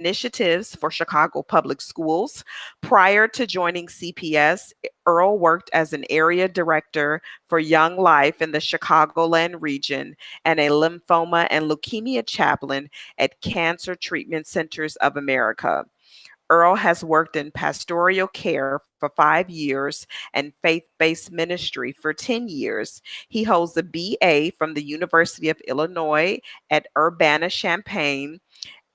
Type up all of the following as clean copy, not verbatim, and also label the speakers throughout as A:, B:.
A: Initiatives for Chicago Public Schools. Prior to joining CPS, Earl worked as an area director for Young Life in the Chicagoland region and a lymphoma and leukemia chaplain at Cancer Treatment Centers of America. Earl has worked in pastoral care for 5 years and faith based ministry for 10 years. He holds a BA from the University of Illinois at Urbana Champaign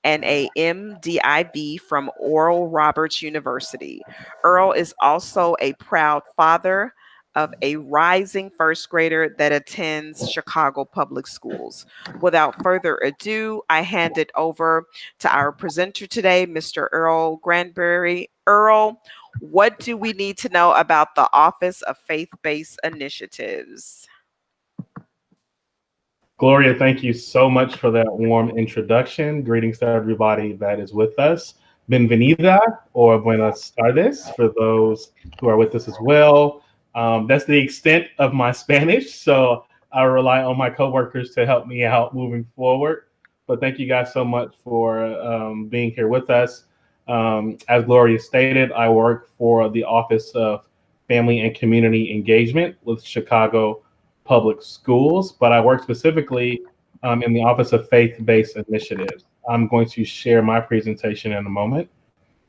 A: and a MDiv from Oral Roberts University. Earl is also a proud father of a rising first grader that attends Chicago Public Schools. Without further ado, I hand it over to our presenter today, Mr. Earl Granberry. Earl, what do we need to know about the Office of Faith Based Initiatives?
B: Gloria, thank you so much for that warm introduction. Greetings to everybody that is with us. Bienvenida or buenas tardes for those who are with us as well. That's the extent of my Spanish, so I rely on my coworkers to help me out moving forward. But thank you guys so much for being here with us. As Gloria stated, I work for the Office of Family and Community Engagement with Chicago Public Schools, but I work specifically in the Office of Faith-Based Initiatives. I'm going to share my presentation in a moment,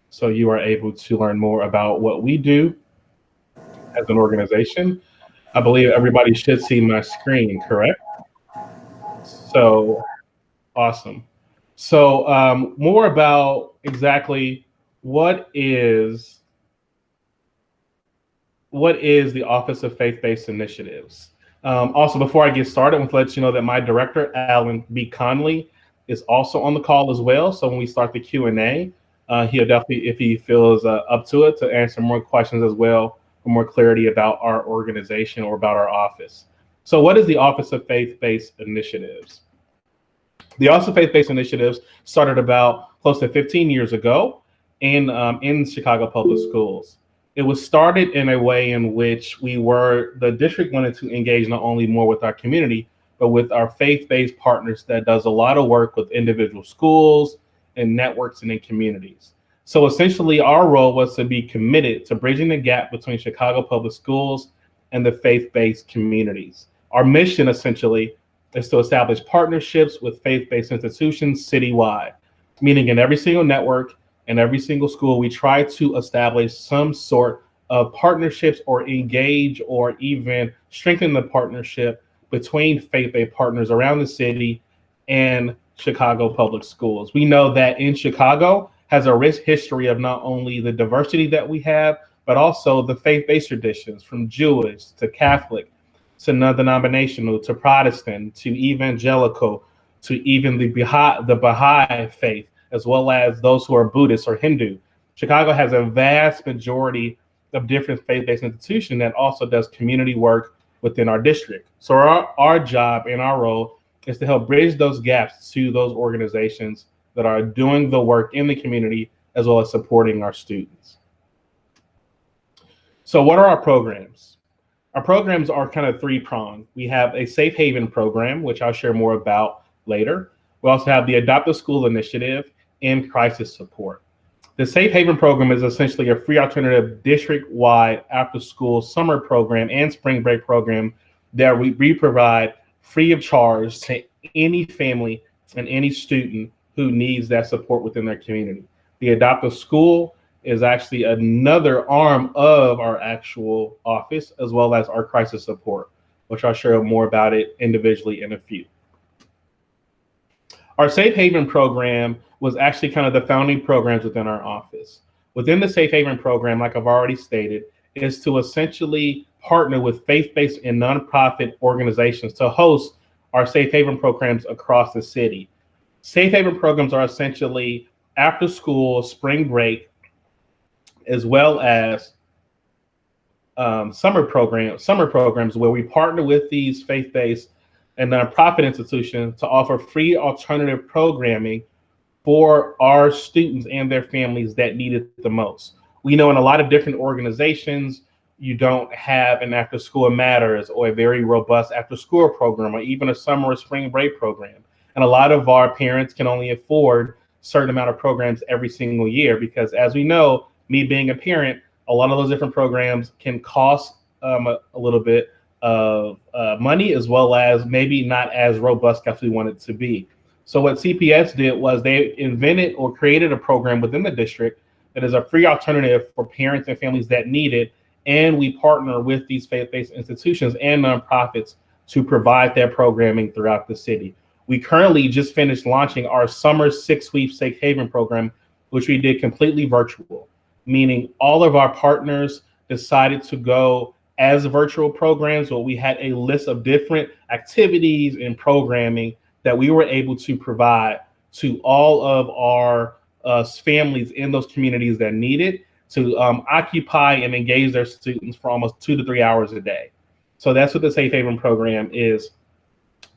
B: so you are able to learn more about what we do as an organization. I believe everybody should see my screen, correct? So, awesome. So more about exactly what is the Office of Faith-Based Initiatives. Also, before I get started, I want to let you know that my director, Alan B. Conley, is also on the call as well. So when we start the Q&A, he'll definitely, if he feels up to it, to answer more questions as well for more clarity about our organization or about our office. So what is the Office of Faith-Based Initiatives? The Office of Faith-Based Initiatives started about close to 15 years ago in Chicago Public Schools. It was started in a way in which the district wanted to engage not only more with our community, but with our faith-based partners that does a lot of work with individual schools and networks and in communities. So essentially our role was to be committed to bridging the gap between Chicago Public Schools and the faith-based communities. Our mission essentially is to establish partnerships with faith-based institutions citywide, meaning in every single network, in every single school, we try to establish some sort of partnerships or engage or even strengthen the partnership between faith-based partners around the city and Chicago Public Schools. We know that in Chicago has a rich history of not only the diversity that we have, but also the faith-based traditions from Jewish to Catholic to non-denominational to Protestant to evangelical to even the Baha'i faith, as well as those who are Buddhist or Hindu. Chicago has a vast majority of different faith-based institutions that also does community work within our district. So our job and our role is to help bridge those gaps to those organizations that are doing the work in the community, as well as supporting our students. So what are our programs? Our programs are kind of three-pronged. We have a Safe Haven program, which I'll share more about later. We also have the Adopt a School initiative and crisis support. The Safe Haven program is essentially a free alternative district-wide after-school summer program and spring break program that we provide free of charge to any family and any student who needs that support within their community. The Adopt a School is actually another arm of our actual office, as well as our crisis support, which I'll share more about it individually in a few. Our Safe Haven program was actually kind of the founding programs within our office. Within the Safe Haven program, like I've already stated, is to essentially partner with faith-based and nonprofit organizations to host our Safe Haven programs across the city. Safe Haven programs are essentially after school, spring break, as well as summer programs where we partner with these faith-based and nonprofit institutions to offer free alternative programming for our students and their families that need it the most. We know in a lot of different organizations, you don't have an after school matters or a very robust after school program or even a summer or spring break program. And a lot of our parents can only afford certain amount of programs every single year, because as we know, me being a parent, a lot of those different programs can cost a little bit of money, as well as maybe not as robust as we want it to be. So what CPS did was they invented or created a program within the district that is a free alternative for parents and families that need it. And we partner with these faith-based institutions and nonprofits to provide that programming throughout the city. We currently just finished launching our summer 6-week Safe Haven program, which we did completely virtual, meaning all of our partners decided to go as virtual programs, where we had a list of different activities and programming that we were able to provide to all of our families in those communities that need it, to occupy and engage their students for almost 2 to 3 hours a day. So that's what the Safe Haven program is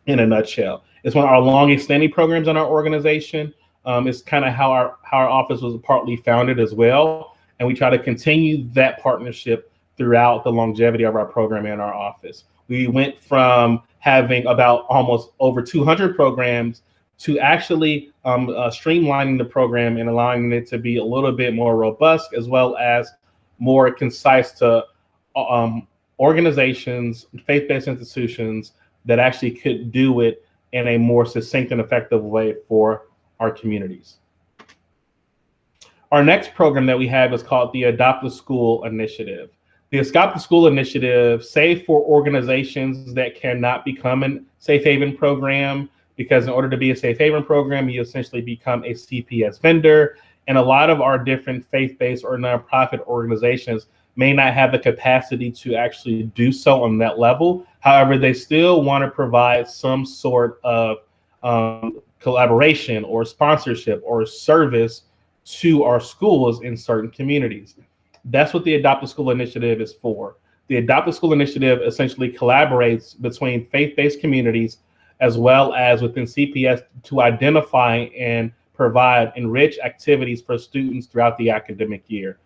B: in a nutshell. It's one of our longest standing programs in our organization. It's kind of how our office was partly founded as well. And we try to continue that partnership throughout the longevity of our program in our office. We went from having about almost over 200 programs to actually streamlining the program and allowing it to be a little bit more robust, as well as more concise to organizations, faith-based institutions that actually could do it in a more succinct and effective way for our communities. Our next program that we have is called the Adopt a School Initiative. The Adopt a School Initiative, save for organizations that cannot become a Safe Haven program, because in order to be a Safe Haven program, you essentially become a CPS vendor. And a lot of our different faith-based or nonprofit organizations may not have the capacity to actually do so on that level. However, they still want to provide some sort of collaboration or sponsorship or service to our schools in certain communities. That's what the Adopt a School Initiative is for. The Adopt a School Initiative essentially collaborates between faith-based communities as well as within CPS to identify and provide enriched activities for students throughout the academic year.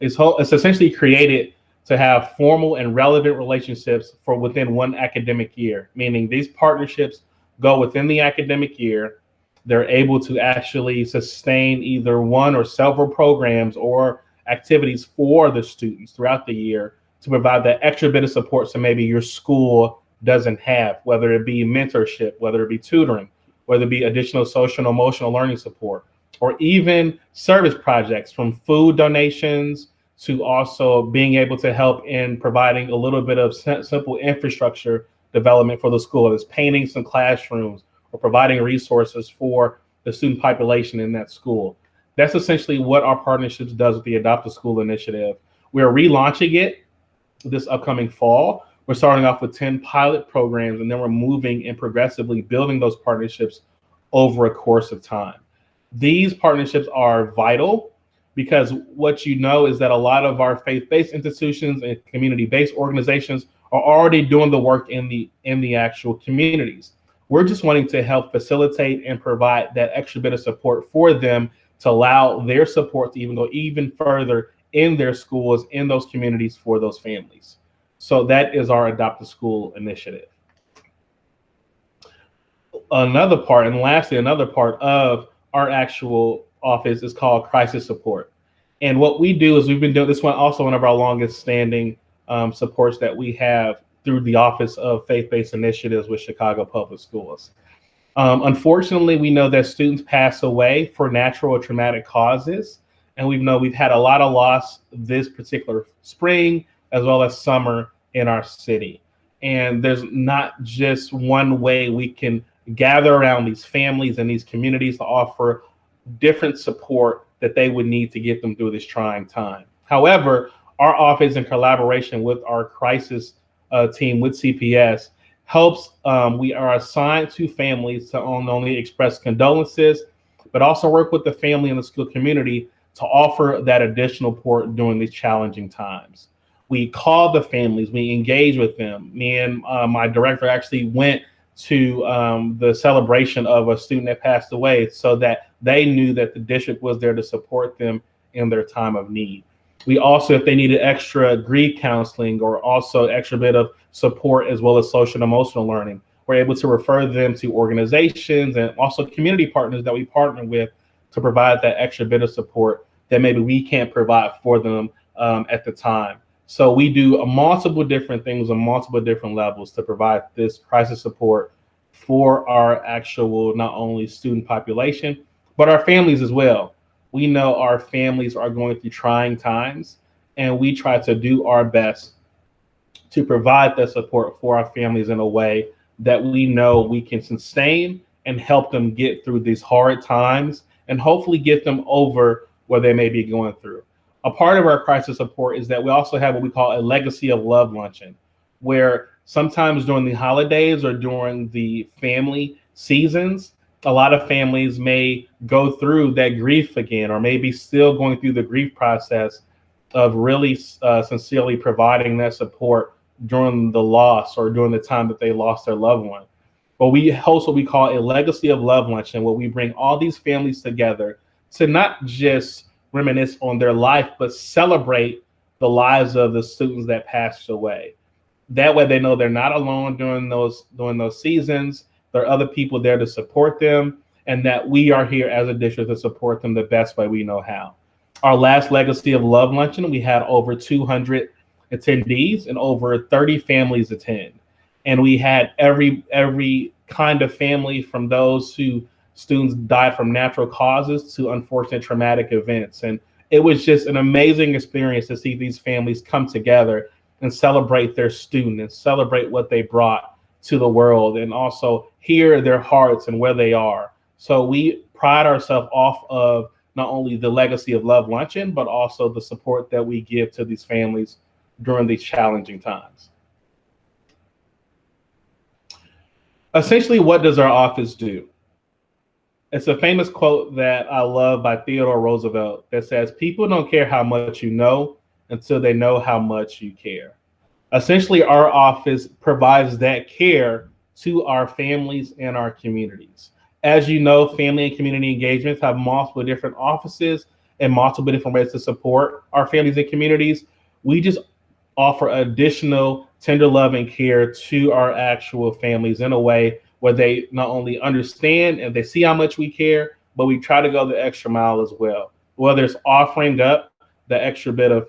B: It's essentially created to have formal and relevant relationships for within one academic year, meaning these partnerships go within the academic year. They're able to actually sustain either one or several programs or activities for the students throughout the year to provide that extra bit of support so maybe your school doesn't have, whether it be mentorship, whether it be tutoring, whether it be additional social and emotional learning support, or even service projects from food donations to also being able to help in providing a little bit of simple infrastructure development for the school, as painting some classrooms or providing resources for the student population in that school. That's essentially what our partnerships does with the Adopt a School Initiative. We're relaunching it this upcoming fall. We're starting off with 10 pilot programs, and then we're moving and progressively building those partnerships over a course of time. These partnerships are vital because what you know is that a lot of our faith-based institutions and community-based organizations are already doing the work in the actual communities. We're just wanting to help facilitate and provide that extra bit of support for them to allow their support to even go even further in their schools, in those communities for those families. So that is our Adopt a School Initiative. Another part, and lastly, another part of our actual office is called crisis support. And what we do is we've been doing this one, also one of our longest standing supports that we have through the Office of Faith-Based Initiatives with Chicago Public Schools. Unfortunately, we know that students pass away for natural or traumatic causes. And we've had a lot of loss this particular spring as well as summer in our city. And there's not just one way we can gather around these families and these communities to offer different support that they would need to get them through this trying time. However, our office, in collaboration with our crisis team with CPS, helps. We are assigned to families to not only express condolences, but also work with the family and the school community to offer that additional support during these challenging times. We call the families, we engage with them. Me and my director actually went to the celebration of a student that passed away so that they knew that the district was there to support them in their time of need. We also, if they needed extra grief counseling or also extra bit of support as well as social and emotional learning, we're able to refer them to organizations and also community partners that we partner with to provide that extra bit of support that maybe we can't provide for them at the time. So we do a multiple different things on multiple different levels to provide this crisis support for our actual not only student population but our families as well. We know our families are going through trying times, and we try to do our best to provide that support for our families in a way that we know we can sustain and help them get through these hard times and hopefully get them over what they may be going through. A part of our crisis support is that we also have what we call a legacy of love luncheon, where sometimes during the holidays or during the family seasons, a lot of families may go through that grief again, or maybe still going through the grief process of really sincerely providing that support during the loss or during the time that they lost their loved one. But we host what we call a legacy of love luncheon, where we bring all these families together to not just reminisce on their life, but celebrate the lives of the students that passed away. That way they know they're not alone during those seasons. There are other people there to support them, and that we are here as a district to support them the best way we know how. Our last legacy of love luncheon, we had over 200 attendees and over 30 families attend, and we had every kind of family, from those who students died from natural causes to unfortunate traumatic events. And it was just an amazing experience to see these families come together and celebrate their student and celebrate what they brought to the world, and also hear their hearts and where they are. So we pride ourselves off of not only the legacy of Love Luncheon, but also the support that we give to these families during these challenging times. Essentially, what does our office do? It's a famous quote that I love by Theodore Roosevelt that says, "People don't care how much you know until they know how much you care." Essentially, our office provides that care to our families and our communities. As you know, family and community engagements have multiple different offices and multiple different ways to support our families and communities. We just offer additional tender love and care to our actual families in a way where they not only understand and they see how much we care, but we try to go the extra mile as well. Whether it's offering up the extra bit of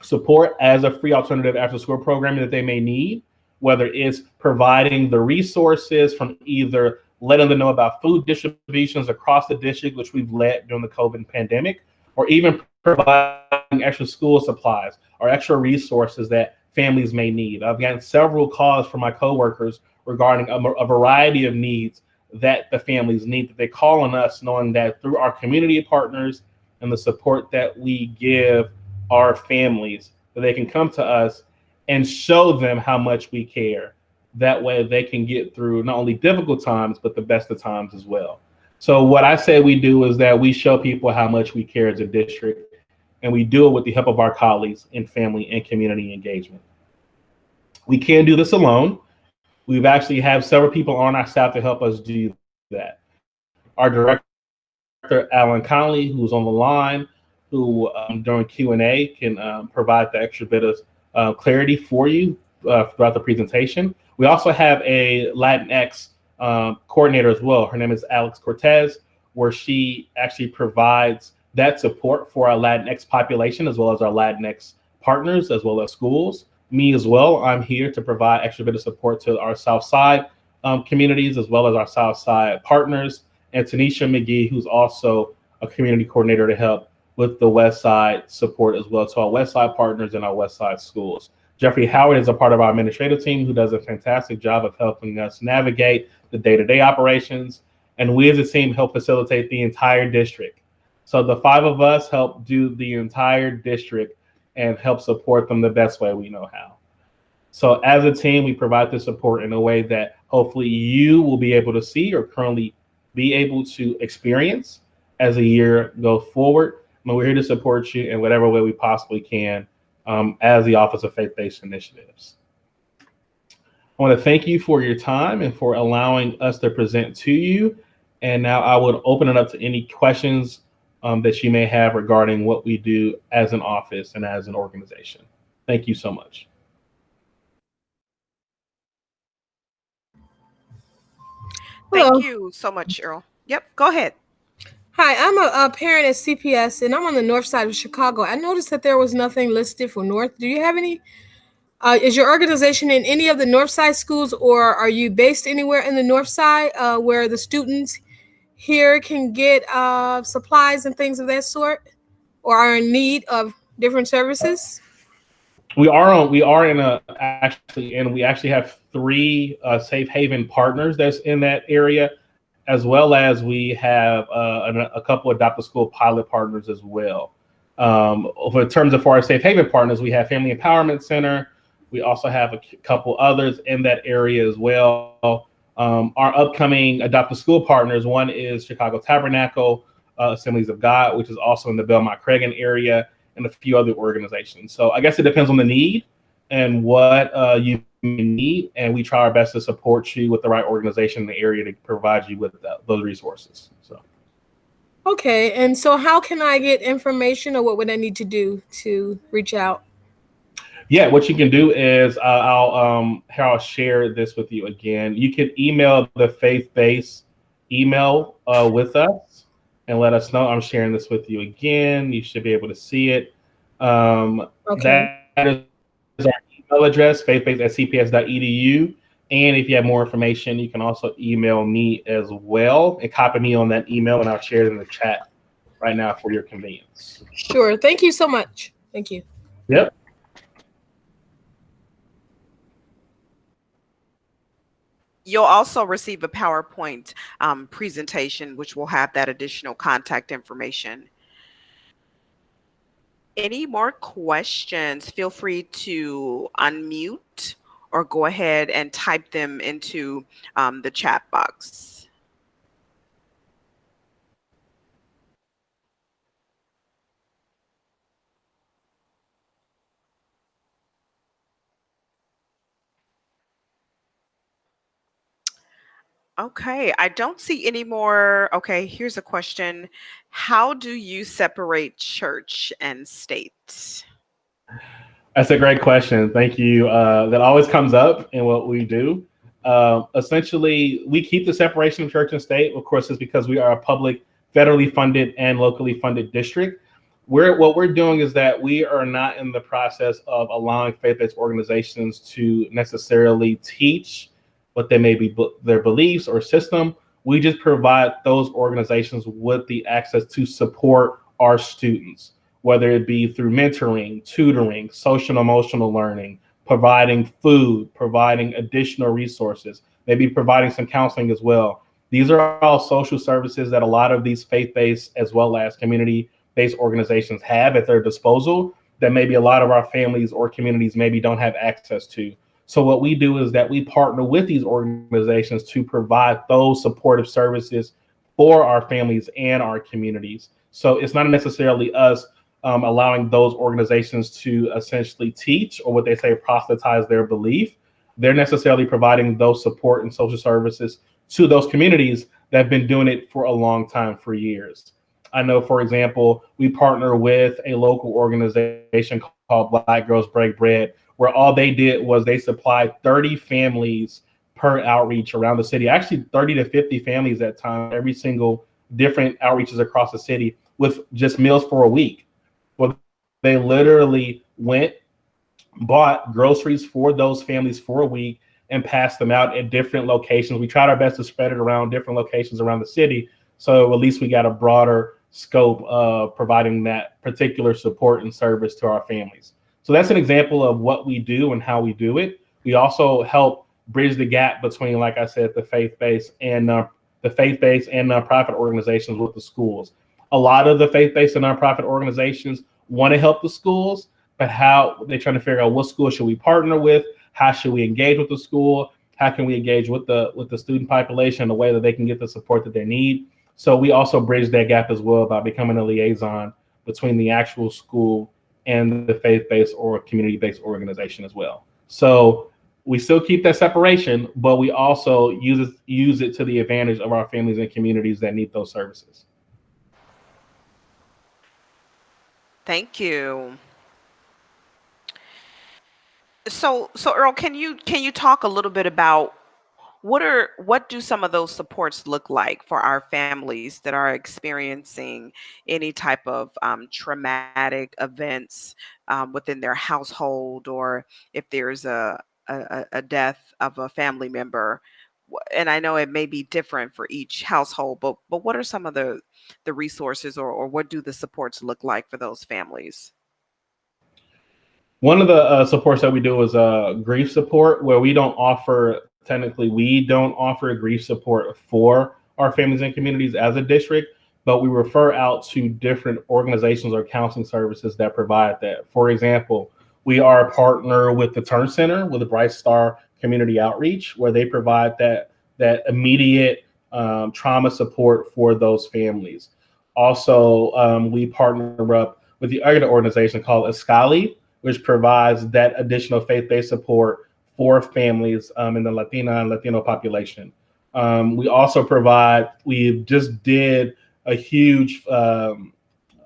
B: support as a free alternative after school programming that they may need, whether it's providing the resources from either letting them know about food distributions across the district, which we've led during the COVID pandemic, or even providing extra school supplies or extra resources that families may need. I've gotten several calls from my coworkers regarding a variety of needs that the families need, that they call on us, knowing that through our community partners and the support that we give our families, that they can come to us and show them how much we care. That way they can get through not only difficult times, but the best of times as well. So what I say we do is that we show people how much we care as a district, and we do it with the help of our colleagues in family and community engagement. We can't do this alone. We've actually have several people on our staff to help us do that. Our director, Alan Conley, who's on the line, who during Q&A can provide the extra bit of clarity for you throughout the presentation. We also have a Latinx coordinator as well. Her name is Alex Cortez, where she actually provides that support for our Latinx population as well as our Latinx partners as well as schools. Me as well, I'm here to provide extra bit of support to our South Side communities as well as our South Side partners, and Tanisha McGee, who's also a community coordinator to help with the West Side support as well to our West Side partners and our West Side schools. Jeffrey Howard is a part of our administrative team who does a fantastic job of helping us navigate the day-to-day operations, and we as a team help facilitate the entire district. So the five of us help do the entire district and help support them the best way we know how. So as a team, we provide the support in a way that hopefully you will be able to see or currently be able to experience as a year goes forward. And we're here to support you in whatever way we possibly can as the Office of Faith-Based Initiatives. I want to thank you for your time and for allowing us to present to you. And now I would open it up to any questions that you may have regarding what we do as an office and as an organization. Thank you so much.
A: Thank
C: Hello.
A: you so much, Earl. Yep, go ahead.
C: Hi, I'm a parent at CPS, and I'm on the north side of Chicago. I noticed that there was nothing listed for North. Do you have any? Is your organization in any of the North Side schools, or are you based anywhere in the North Side where the students here can get supplies and things of that sort, or are in need of different services?
B: We are actually in. We actually have three safe haven partners that's in that area, as well as we have a couple of adopt a school pilot partners as well. In terms of our safe haven partners, we have Family Empowerment Center. We also have a couple others in that area as well. Our upcoming adopt a school partners, one is Chicago Tabernacle Assemblies of God, which is also in the Belmont Cragen area, and a few other organizations. So I guess it depends on the need and what you may need, and we try our best to support you with the right organization in the area to provide you with those resources. So
C: Okay, and so how can I get information, or what would I need to do to reach out?
B: yeah, what you can do is here I'll share this with you again. You can email the faith-based email with us and let us know. I'm sharing this with you again. You should be able to see it.
C: Okay.
B: That is our email address, faithbase@cps.edu. And if you have more information, you can also email me as well and copy me on that email, and I'll share it in the chat right now for your convenience.
C: Sure. Thank you so much. Thank you.
B: Yep.
A: You'll also receive a PowerPoint presentation, which will have that additional contact information. Any more questions? Feel free to unmute or go ahead and type them into the chat box. Okay, I don't see any more. Okay, here's a question. How do you separate church and state?
B: That's a great question. Thank you. That always comes up in what we do. Essentially, we keep the separation of church and state. Of course, it's because we are a public, federally funded and locally funded district. What we're doing is that we are not in the process of allowing faith-based organizations to necessarily teach what they may be their beliefs or system. We just provide those organizations with the access to support our students, whether it be through mentoring, tutoring, social and emotional learning, providing food, providing additional resources, maybe providing some counseling as well. These are all social services that a lot of these faith based as well as community based organizations have at their disposal that maybe a lot of our families or communities maybe don't have access to. So, what we do is that we partner with these organizations to provide those supportive services for our families and our communities. So, it's not necessarily us allowing those organizations to essentially teach or what they say proselytize their belief. They're necessarily providing those support and social services to those communities that have been doing it for a long time, for years. I know, for example, we partner with a local organization called Black Girls Break Bread, where all they did was they supplied 30 families per outreach around the city, actually 30 to 50 families at times, every single different outreaches across the city with just meals for a week. Well, they literally went, bought groceries for those families for a week, and passed them out at different locations. We tried our best to spread it around different locations around the city. So at least we got a broader scope of providing that particular support and service to our families. So that's an example of what we do and how we do it. We also help bridge the gap between, like I said, the faith-based and nonprofit organizations with the schools. A lot of the faith-based and nonprofit organizations want to help the schools, but how they're trying to figure out what school should we partner with, how should we engage with the school, how can we engage with the student population in a way that they can get the support that they need. So we also bridge that gap as well by becoming a liaison between the actual school and the faith-based or community-based organization as well. So we still keep that separation, but we also use it to the advantage of our families and communities that need those services.
A: Thank you. So Earl, can you talk a little bit about What do some of those supports look like for our families that are experiencing any type of traumatic events within their household, or if there's a death of a family member? And I know it may be different for each household, but what are some of the resources, or what do the supports look like for those families?
B: One of the supports that we do is grief support, where we don't offer grief support for our families and communities as a district, but we refer out to different organizations or counseling services that provide that. For example, we are a partner with the Turn Center, with the Bright Star Community Outreach, where they provide that immediate trauma support for those families. Also, we partner up with the other organization called Escali, which provides that additional faith-based support for families in the Latina and Latino population. We just did a huge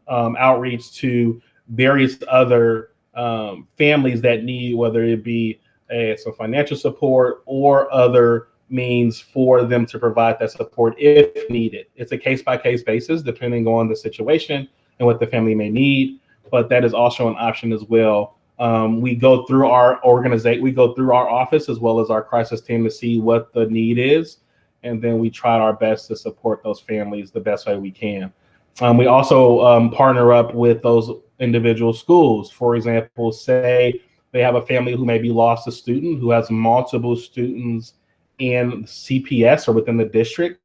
B: outreach to various other families that need, whether it be some financial support or other means for them to provide that support if needed. It's a case-by-case basis, depending on the situation and what the family may need, but that is also an option as well. We go through our office as well as our crisis team to see what the need is, and then we try our best to support those families the best way we can. We also partner up with those individual schools. For example, say they have a family who maybe lost a student who has multiple students in CPS or within the district.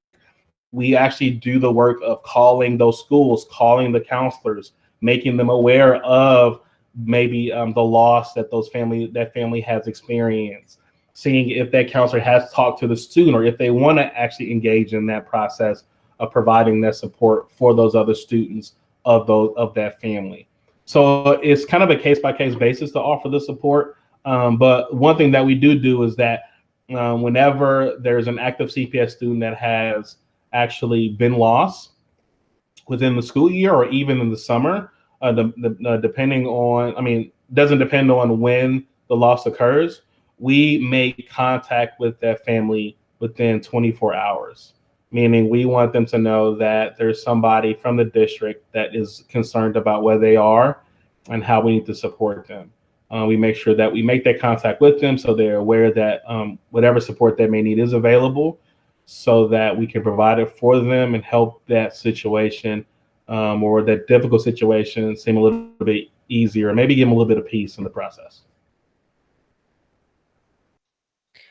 B: We actually do the work of calling those schools, calling the counselors, making them aware of maybe the loss that that family has experienced, seeing if that counselor has talked to the student or if they want to actually engage in that process of providing that support for those other students of that family. So it's kind of a case-by-case basis to offer the support. But one thing that we do is that whenever there's an active CPS student that has actually been lost within the school year or even in the summer, depending on, doesn't depend on when the loss occurs, we make contact with that family within 24 hours, meaning we want them to know that there's somebody from the district that is concerned about where they are and how we need to support them. We make sure that we make that contact with them so they're aware that whatever support they may need is available, so that we can provide it for them and help that situation or that difficult situation seem a little bit easier, and maybe give them a little bit of peace in the process.